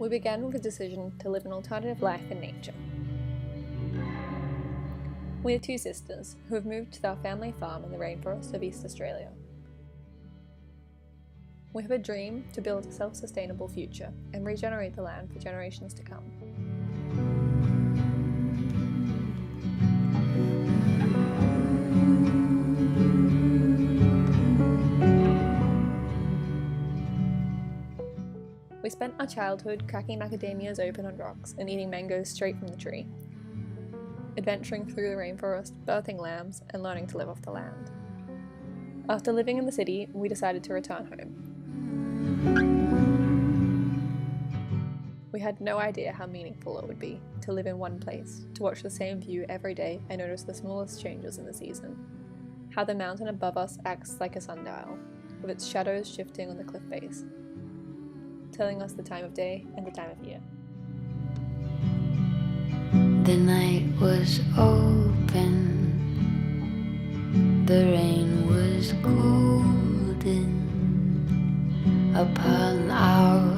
we began with a decision to live an alternative life in nature. We are two sisters who have moved to our family farm in the rainforest of East Australia. We have a dream to build a self-sustainable future and regenerate the land for generations to come. We spent our childhood cracking macadamias open on rocks and eating mangoes straight from the tree, adventuring through the rainforest, birthing lambs, and learning to live off the land. After living in the city, we decided to return home. We had no idea how meaningful it would be to live in one place, to watch the same view every day and notice the smallest changes in the season. How the mountain above us acts like a sundial, with its shadows shifting on the cliff face, telling us the time of day and the time of year. The night was open, the rain was golden upon our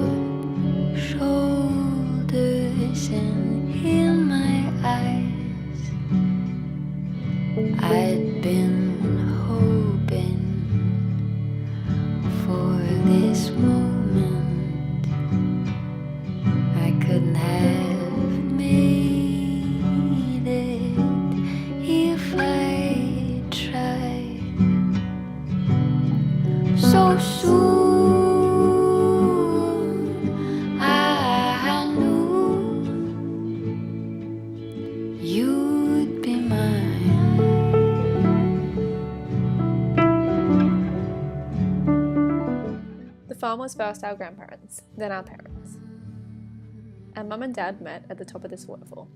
shoulders and in my eyes. I'd been hoping for this moment. I couldn't have made it if I tried. So soon I knew you'd be mine. The farm was first our grandparents, then our parents. Our mum and dad met at the top of this waterfall.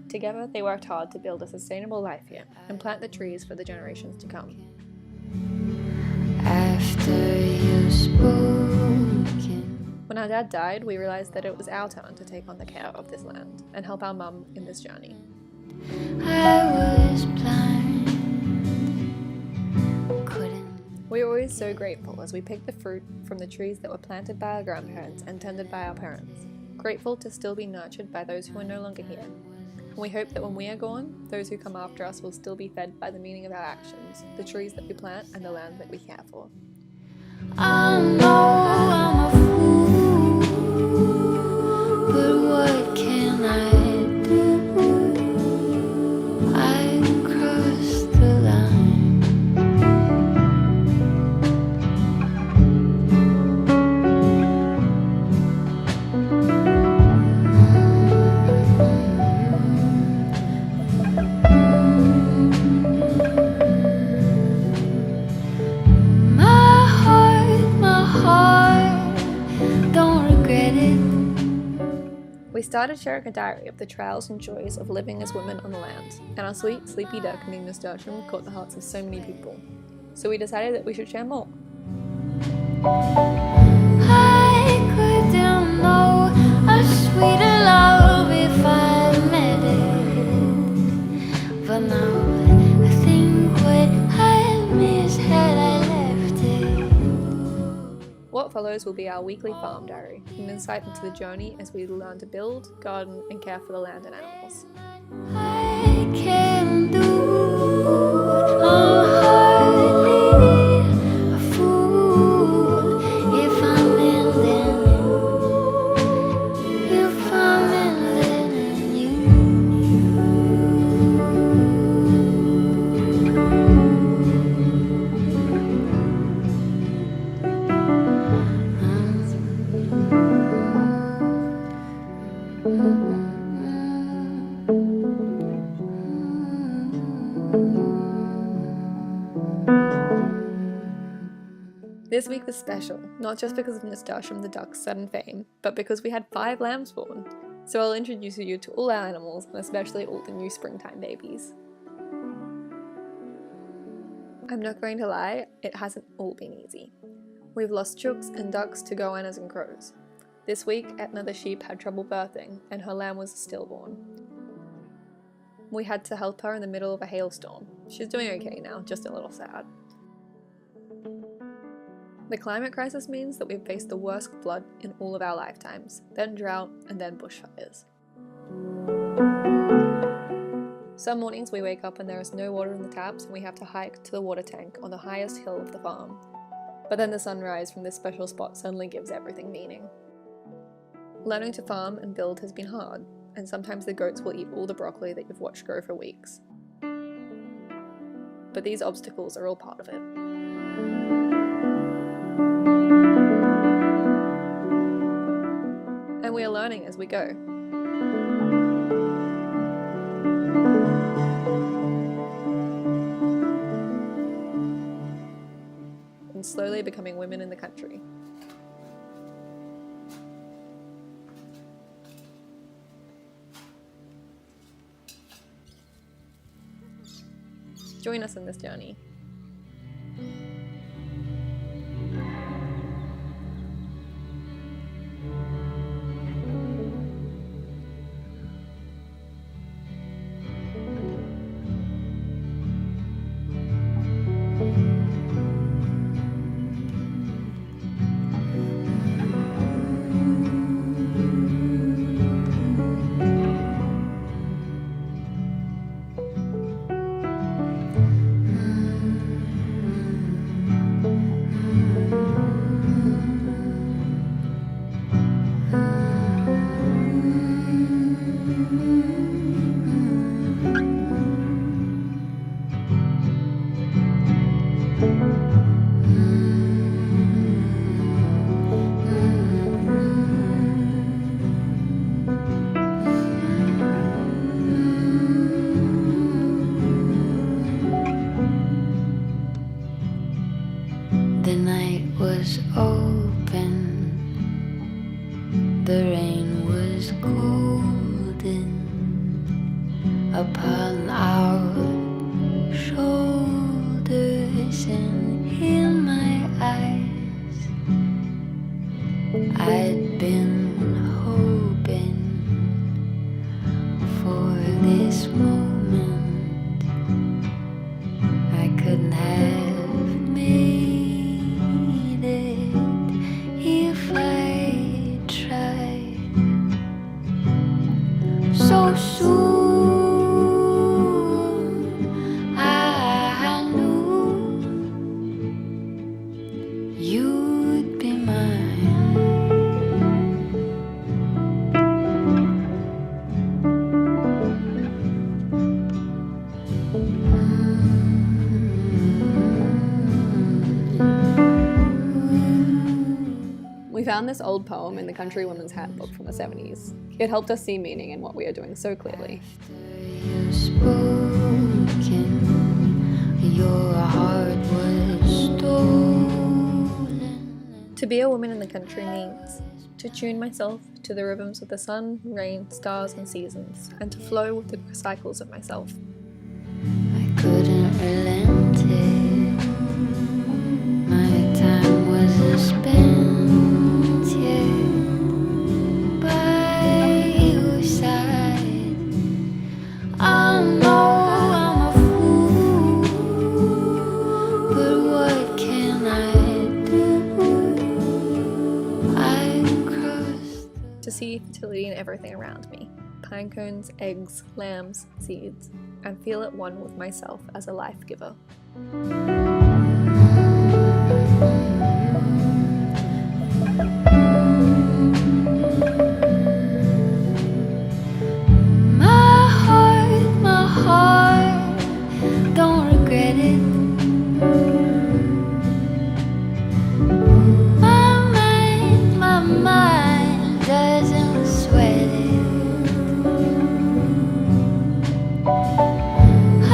Together, they worked hard to build a sustainable life here and plant the trees for the generations to come. After you've spoken. When our dad died, we realised that it was our turn to take on the care of this land and help our mum in this journey. I was blind, couldn't. We were always so grateful as we picked the fruit from the trees that were planted by our grandparents and tended by our parents. Grateful to still be nurtured by those who are no longer here. And we hope that when we are gone, those who come after us will still be fed by the meaning of our actions, the trees that we plant and the land that we care for. I know I'm a fool, but what can I do? I crossed the line. My heart, don't regret it. We started sharing a diary of the trials and joys of living as women on the land, and our sweet, sleepy duck named Nasturtium caught the hearts of so many people. So we decided that we should share more. I couldn't know a sweeter love if I met it. But now I think what I miss had I left it. What follows will be our weekly farm diary, an insight into the journey as we learn to build, garden, and care for the land and animals. I can do. I'm hardly a fool if I'm mending you. If I'm mending you. This week was special, not just because of Nasturtium the duck's sudden fame, but because we had 5 lambs born. So I'll introduce you to all our animals, and especially all the new springtime babies. I'm not going to lie, it hasn't all been easy. We've lost chooks and ducks to goannas and crows. This week, Etna the sheep had trouble birthing, and her lamb was stillborn. We had to help her in the middle of a hailstorm. She's doing okay now, just a little sad. The climate crisis means that we've faced the worst flood in all of our lifetimes, then drought, and then bushfires. Some mornings we wake up and there is no water in the taps and we have to hike to the water tank on the highest hill of the farm. But then the sunrise from this special spot suddenly gives everything meaning. Learning to farm and build has been hard, and sometimes the goats will eat all the broccoli that you've watched grow for weeks. But these obstacles are all part of it. And we are learning as we go. And slowly becoming women in the country. Join us in this journey. The night was open, the rain was golden upon our shoulders and in my eyes. I'd been hoping for this moment. I couldn't have made it if I tried. So soon I knew you'd be mine. We found this old poem in the Country Women's Handbook from the 70s. It helped us see meaning in what we are doing so clearly. You've spoken, your heart was stolen. To be a woman in the country means to tune myself to the rhythms of the sun, rain, stars, and seasons, and to flow with the cycles of myself. I couldn't relent it. My time was spent here by your side. I know I'm a fool, but what can I do? I crossed. To see fertility in everything around me. Pine cones, eggs, lambs, seeds, and feel at one with myself as a life giver. My heart, don't regret it. My mind doesn't sweat it. I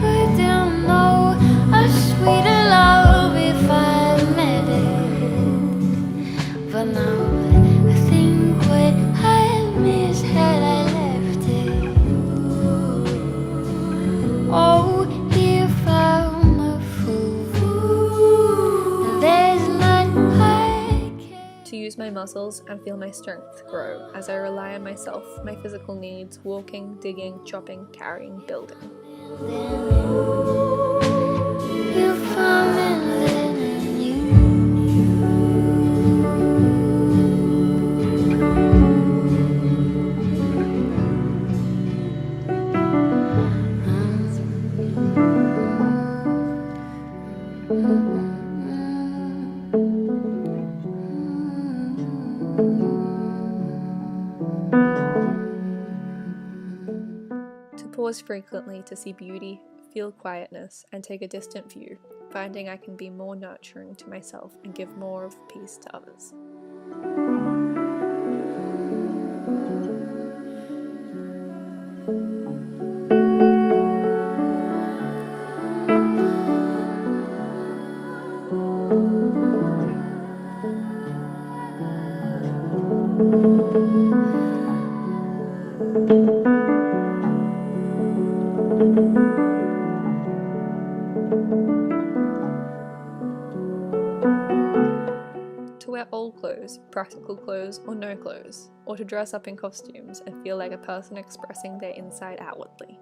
couldn't know a sweeter love if I met it. But now I think what I miss had I left it. Oh, if I'm a fool, there's none I can. To use my muscles and feel my strength grow as I rely on myself, my physical needs, walking, digging, chopping, carrying, building. If I'm in you. pause frequently to see beauty, feel quietness, and take a distant view, finding I can be more nurturing to myself and give more of peace to others. To wear old clothes, practical clothes, or no clothes, or to dress up in costumes and feel like a person expressing their inside outwardly.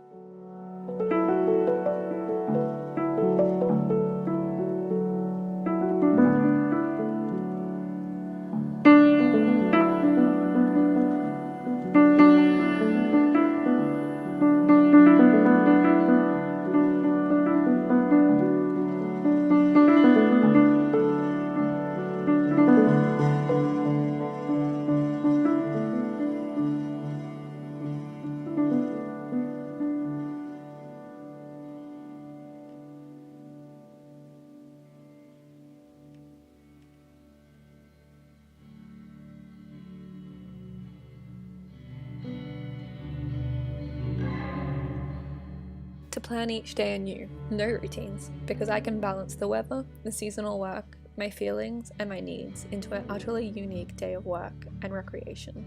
To plan each day anew, no routines, because I can balance the weather, the seasonal work, my feelings, and my needs into an utterly unique day of work and recreation.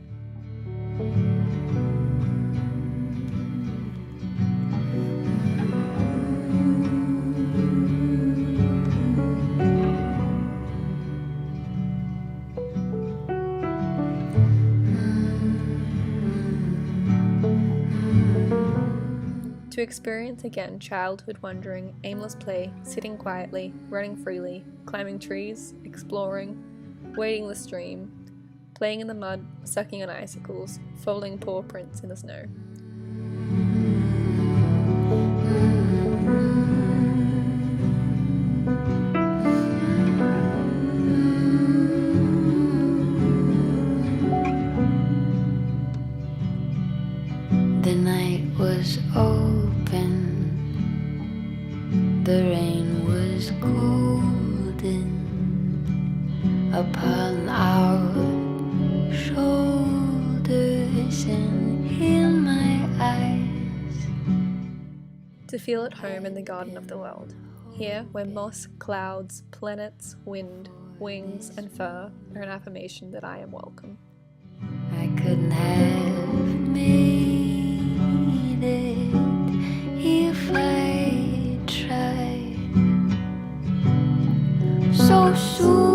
To experience again childhood wandering, aimless play, sitting quietly, running freely, climbing trees, exploring, wading the stream, playing in the mud, sucking on icicles, folding paw prints in the snow. The night was open, the rain was golden upon our shoulders and in my eyes. To feel at home in the garden of the world, here where moss, clouds, planets, wind, wings, and fur are an affirmation that I am welcome. I couldn't have made it if I tried. So soon